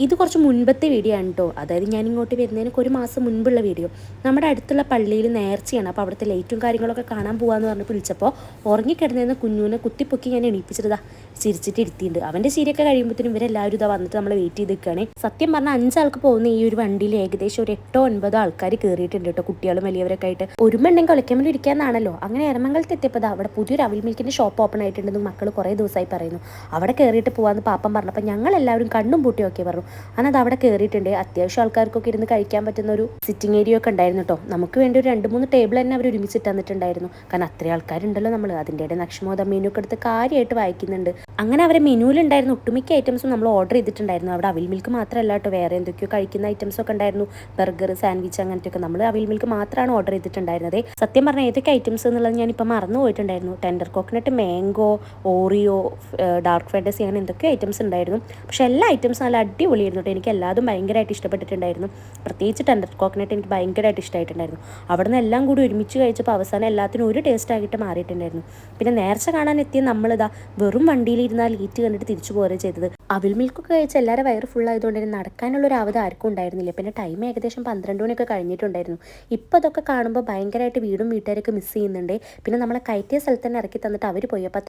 ഇത് കുറച്ച് മുൻപത്തെ വീഡിയോ ആണ് കേട്ടോ. അതായത് ഞാൻ ഇങ്ങോട്ട് വരുന്നതിനൊക്കെ ഒരു മാസം മുൻപുള്ള വീഡിയോ. നമ്മുടെ അടുത്തുള്ള പള്ളിയിൽ നേർച്ചയാണ്. അപ്പോൾ അവിടുത്തെ ലൈറ്റും കാര്യങ്ങളൊക്കെ കാണാൻ പോകാമെന്ന് പറഞ്ഞ് വിളിച്ചപ്പോൾ ഉറങ്ങിക്കിടന്നിരുന്ന കുഞ്ഞുവിനെ കുത്തിപ്പൊക്കി ഞാൻ എണീപ്പിച്ചതാ ചിരിച്ചിട്ട് ഇരുത്തിയിട്ടുണ്ട്. അവൻ്റെ ചിരിയൊക്കെ കഴിയുമ്പോഴത്തേനും ഇവരെല്ലാവരും ഇതാ വന്നിട്ട് നമ്മൾ വെയിറ്റ് ചെയ്ത് നിൽക്കുകയാണ്. സത്യം പറഞ്ഞാൽ 5 ആൾക്ക് പോകുന്ന ഈ ഒരു വണ്ടിയിൽ ഏകദേശം ഒരു 8-9 ആൾക്കാർ കയറിയിട്ടുണ്ട് കേട്ടോ, കുട്ടികളും വലിയവരൊക്കെ ആയിട്ട്. ഒരുമുണ്ടെങ്കിൽ ഒളിക്കാൻ വേണ്ടി ഇരിക്കാന്നാണല്ലോ. അങ്ങനെ എരമംഗലത്ത് എത്തിയപ്പോൾ അവിടെ പുതിയൊരു അവിൽ മിൽക്കിൻ്റെ ഷോപ്പ് ഓപ്പൺ ആയിട്ടുണ്ടെന്ന് മക്കൾ കുറേ ദിവസമായി പറയുന്നു. അവിടെ കയറിയിട്ട് പോകാമെന്ന് പാപ്പൻ പറഞ്ഞപ്പോൾ ഞങ്ങളെല്ലാവരും കണ്ണും പൂട്ടി ഒക്കെ പറഞ്ഞു. അന്നത് അവിടെ കയറിയിട്ടുണ്ട്. അത്യാവശ്യം ആൾക്കാർക്കൊക്കെ ഇരുന്ന് കഴിക്കാൻ പറ്റുന്ന ഒരു സിറ്റിംഗ് ഏരിയ ഒക്കെ ഉണ്ടായിരുന്നു കേട്ടോ. നമുക്ക് വേണ്ടി ഒരു 2-3 ടേബിൾ തന്നെ അവർ ഒരുമിച്ചിട്ട് തന്നിട്ടുണ്ടായിരുന്നു. കാരണം അത്രയും ആൾക്കാരുണ്ടല്ലോ നമ്മൾ. അതിൻ്റെ ഇടയിൽ നക്ഷമോദ മെനു ഒക്കെ എടുത്ത് കാര്യമായിട്ട് വായിക്കുന്നുണ്ട്. അങ്ങനെ അവരെ മെനുവിലുണ്ടായിരുന്നു ഒട്ടുമിക്ക ഐറ്റംസും നമ്മൾ ഓർഡർ ചെയ്തിട്ടുണ്ടായിരുന്നു. അവിടെ അവിൽ മിൽക്ക് മാത്രമല്ല കേട്ടോ, വേറെ എന്തൊക്കെയോ കഴിക്കുന്ന ഐറ്റംസ് ഒക്കെ ഉണ്ടായിരുന്നു. ബർഗർ, സാൻഡ്വിച്ച് അങ്ങനത്തെയൊക്കെ. നമ്മൾ അവിൽ മിൽക്ക് മാത്രമാണ് ഓർഡർ ചെയ്തിട്ടുണ്ടായിരുന്നത്. സത്യം പറഞ്ഞാൽ ഏതൊക്കെ ഐറ്റംസ് എന്നുള്ളത് ഞാനിപ്പോൾ മറന്നു പോയിട്ടുണ്ടായിരുന്നു. Tender coconut, mango, Oreo, dark fantasy അങ്ങനെ എന്തൊക്കെ ഐറ്റംസ് ഉണ്ടായിരുന്നു. പക്ഷേ എല്ലാ ഐറ്റംസും നല്ല അടിപൊളിയായിരുന്നു കേട്ടോ. എനിക്ക് എല്ലാതും ഭയങ്കരമായിട്ട് ഇഷ്ടപ്പെട്ടിട്ടുണ്ടായിരുന്നു. പ്രത്യേകിച്ച് ടെൻഡർ കോക്കനട്ട് എനിക്ക് ഭയങ്കരമായിട്ട് ഇഷ്ടമായിട്ടുണ്ടായിരുന്നു. അവിടെ നിന്ന് എല്ലാം കൂടി ഒരുമിച്ച് കഴിച്ചപ്പോൾ അവസാനം എല്ലാത്തിനും ഒരു ടേസ്റ്റ് ആയിട്ട് മാറിയിട്ടുണ്ടായിരുന്നു. പിന്നെ നേർച്ച കാണാൻ എത്തിയ നമ്മളിതാ വെറും വണ്ടിയിലിരുന്നാൽ ലീറ്റ് കണ്ടിട്ട് തിരിച്ചു പോരുക ചെയ്തത്. അവിൽ മിൽക്കൊക്കെ കഴിച്ച് എല്ലാവരും വയറ് ഫുൾ ആയതുകൊണ്ട് തന്നെ നടക്കാനുള്ള ഒരു അവധി ആർക്കും ഉണ്ടായിരുന്നില്ല. പിന്നെ ടൈം ഏകദേശം 12 മണിയൊക്കെ കഴിഞ്ഞിട്ടുണ്ടായിരുന്നു. ഇപ്പോൾ അതൊക്കെ കാണുമ്പോൾ ഭയങ്കരമായിട്ട് വീടും വീട്ടുകാരൊക്കെ മിസ് ചെയ്യുന്നുണ്ട്. പിന്നെ നമ്മളെ കയറ്റിയ സ്ഥലത്ത് തന്നെ ഇറക്കി തന്നിട്ട് അവർ പോയി. അപ്പോൾ